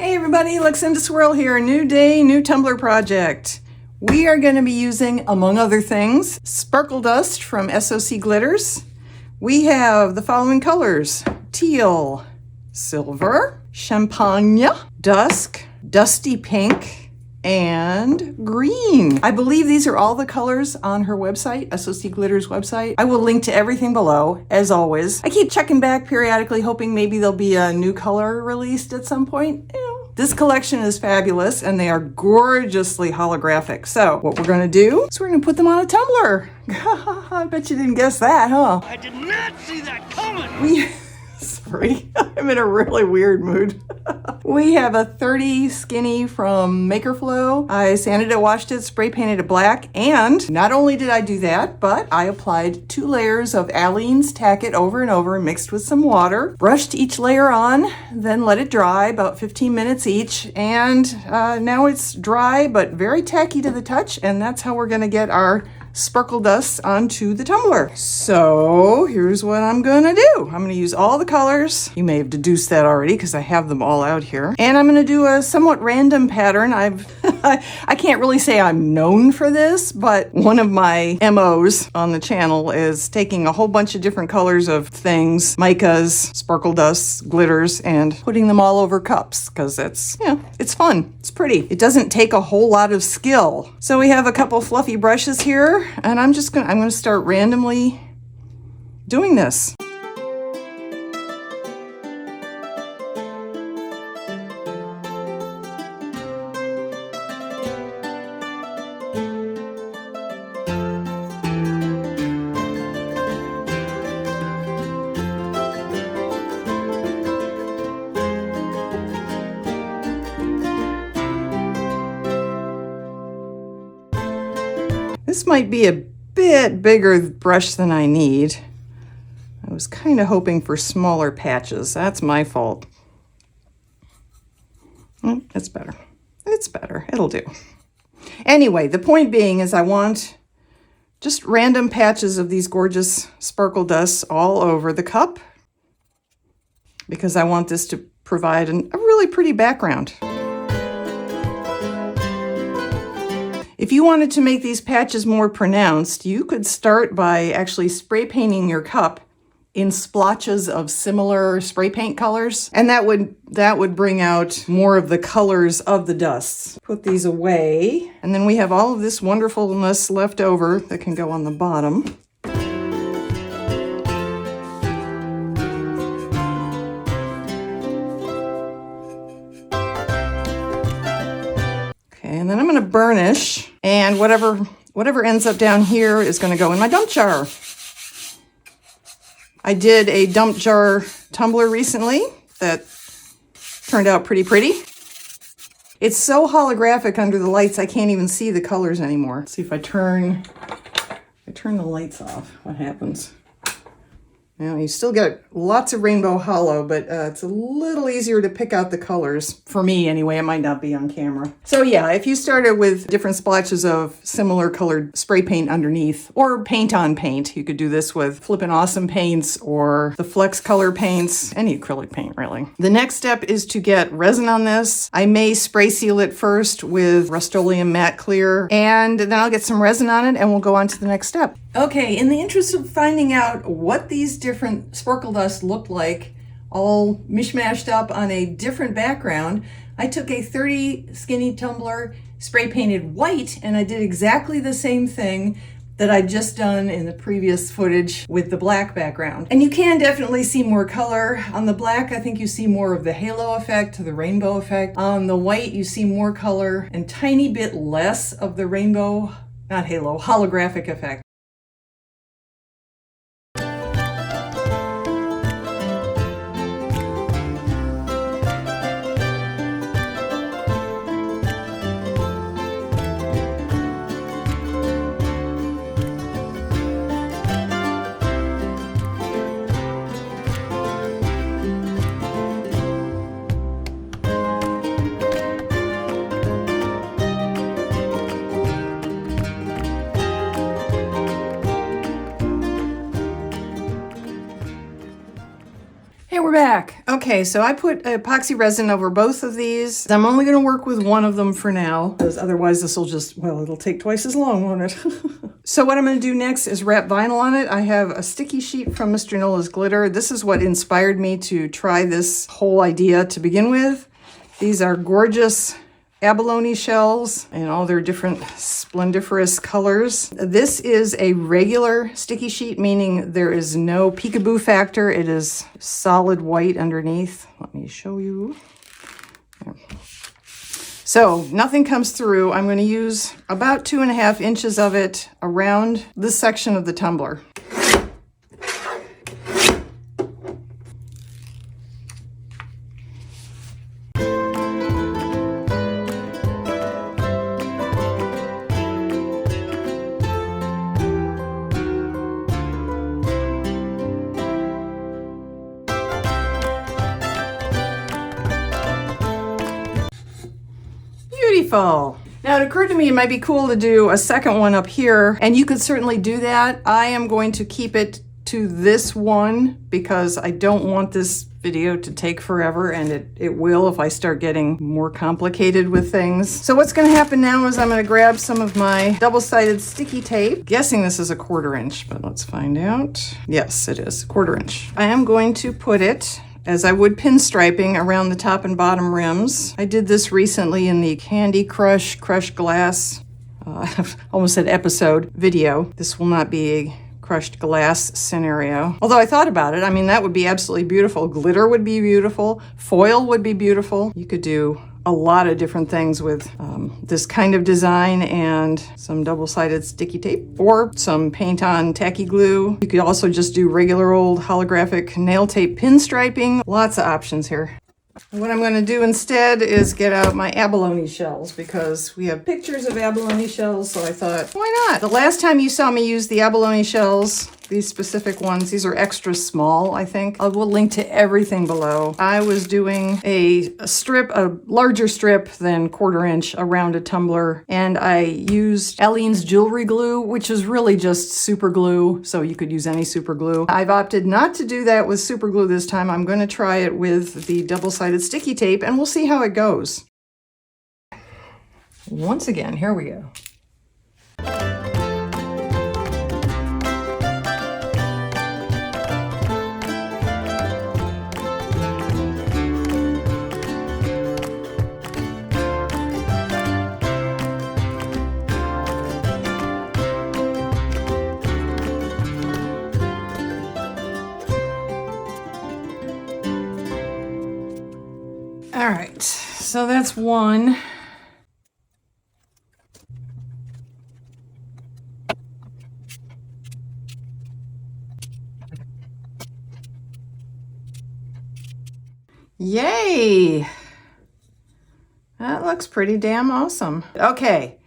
Hey everybody, Luxinda Swirl here. New day, new tumbler project. We are going to be using, among other things, sparkle dust from SOC Glitters. We have the following colors: teal, silver, champagne, dusk, dusty pink, and green. I believe these are all the colors on her website, SOC Glitters website. I will link to everything below, as always. I keep checking back periodically, hoping maybe there'll be a new color released at some point. This collection is fabulous and they are gorgeously holographic. So what we're gonna do is we're gonna put them on a tumbler. I bet you didn't guess that, huh? I did not see that coming! Sorry, I'm in a really weird mood. We have a 30 skinny from Makerflow. I sanded it, washed it, spray painted it black, and not only did I do that, but I applied 2 layers of Aleene's Tack It over and over, mixed with some water, brushed each layer on, then let it dry about 15 minutes each, and now it's dry but very tacky to the touch, and that's how we're gonna get our sparkle dust onto the tumbler. So here's what I'm gonna do. I'm gonna use all the colors. You may have deduced that already because I have them all out here. And I'm gonna do a somewhat random pattern. I can't really say I'm known for this, but one of my MOs on the channel is taking a whole bunch of different colors of things, micas, sparkle dust, glitters, and putting them all over cups because it's fun. It's pretty. It doesn't take a whole lot of skill. So we have a couple fluffy brushes here, and I'm gonna start randomly doing this. This might be a bit bigger brush than I need. I was kind of hoping for smaller patches. That's my fault. It's better. It's better. It'll do. Anyway, the point being is I want just random patches of these gorgeous sparkle dusts all over the cup because I want this to provide a really pretty background. If you wanted to make these patches more pronounced, you could start by actually spray painting your cup in splotches of similar spray paint colors, and that would bring out more of the colors of the dusts. Put these away, and then we have all of this wonderfulness left over that can go on the bottom. And then I'm going to burnish, and whatever ends up down here is going to go in my dump jar. I did a dump jar tumbler recently that turned out pretty pretty. It's so holographic under the lights I can't even see the colors anymore. Let's see if I turn the lights off, what happens? Now you still get lots of rainbow hollow, but it's a little easier to pick out the colors. For me anyway, it might not be on camera. So yeah, if you started with different splotches of similar colored spray paint underneath, or paint on paint, you could do this with Flippin' Awesome paints or the Flex Color paints, any acrylic paint really. The next step is to get resin on this. I may spray seal it first with Rust-Oleum Matte Clear, and then I'll get some resin on it and we'll go on to the next step. Okay, in the interest of finding out what these different sparkle dusts look like, all mishmashed up on a different background, I took a 30 skinny tumbler, spray painted white, and I did exactly the same thing that I'd just done in the previous footage with the black background. And you can definitely see more color. On the black, I think you see more of the halo effect, the rainbow effect. On the white, you see more color and tiny bit less of the rainbow, not halo, holographic effect. Hey, we're back. Okay, so I put epoxy resin over both of these. I'm only going to work with one of them for now, because otherwise this will just, well, it'll take twice as long, won't it? So what I'm going to do next is wrap vinyl on it. I have a sticky sheet from Mr. Nola's Glitter. This is what inspired me to try this whole idea to begin with. These are gorgeous abalone shells in all their different splendiferous colors. This is a regular sticky sheet, meaning there is no peekaboo factor. It is solid white underneath. Let me show you. There. So nothing comes through. I'm going to use about 2.5 inches of it around this section of the tumbler. Beautiful. Now it occurred to me it might be cool to do a second one up here, and you could certainly do that. I am going to keep it to this one because I don't want this video to take forever, and it will if I start getting more complicated with things. So what's going to happen now is I'm going to grab some of my double-sided sticky tape. Guessing this is a 1/4 inch, but let's find out. Yes, it is 1/4 inch. I am going to put it, as I would pinstriping, around the top and bottom rims. I did this recently in the Candy Crush Crushed Glass, I almost said episode, video. This will not be a crushed glass scenario. Although I thought about it, I mean, that would be absolutely beautiful. Glitter would be beautiful. Foil would be beautiful. You could do a lot of different things with this kind of design and some double-sided sticky tape or some paint-on tacky glue. You could also just do regular old holographic nail tape pinstriping. Lots of options here. What I'm going to do instead is get out my abalone shells because we have pictures of abalone shells, so I thought, why not? The last time you saw me use the abalone shells, these specific ones, these are extra small, I think. I will link to everything below. I was doing a larger strip than 1/4 inch around a tumbler, and I used Aleene's jewelry glue, which is really just super glue, so you could use any super glue. I've opted not to do that with super glue this time. I'm going to try it with the double-sided sticky tape, and we'll see how it goes. Once again, here we go. All right, so that's one. Yay! That looks pretty damn awesome. Okay,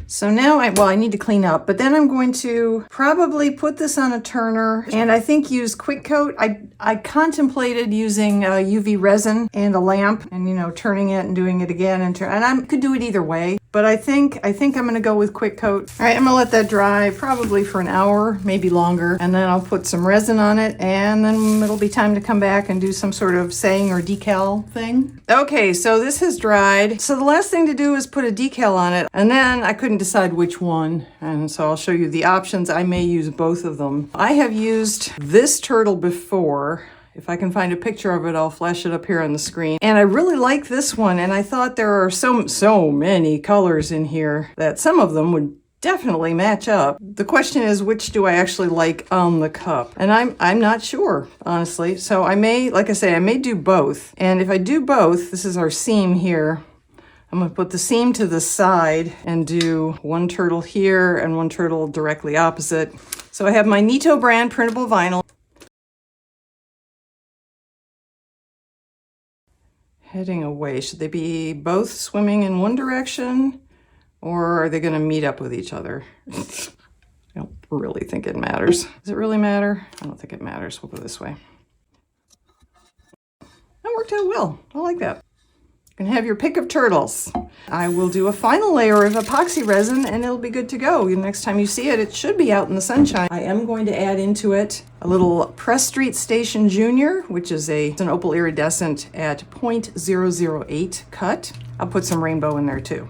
so now I need to clean up, but then I'm going to probably put this on a turner and I think use quick coat. I contemplated using UV resin and a lamp and, you know, turning it and doing it again and I could do it either way, but I think I'm going to go with quick coat. All right, I'm going to let that dry probably for an hour, maybe longer, and then I'll put some resin on it and then it'll be time to come back and do some sort of saying or decal thing. Okay, so this has dried. So the last thing to do is put a decal on it, and then I couldn't decide which one, and so I'll show you the options. I may use both of them. I have used this turtle before. If I can find a picture of it, I'll flash it up here on the screen. And I really like this one, and I thought there are so many colors in here that some of them would definitely match up. The question is, which do I actually like on the cup? And I'm not sure, honestly. So I may, like I say, I may do both. And if I do both, this is our seam here. I'm going to put the seam to the side and do one turtle here and one turtle directly opposite. So I have my Nito brand printable vinyl. Heading away. Should they be both swimming in one direction, or are they going to meet up with each other? I don't really think it matters. Does it really matter? I don't think it matters. We'll go this way. That worked out well. I like that. can have your pick of turtles. I will do a final layer of epoxy resin and it'll be good to go. The next time you see it, it should be out in the sunshine. I am going to add into it a little Press Street Station Junior, which is an opal iridescent at 0.008 cut. I'll put some rainbow in there too.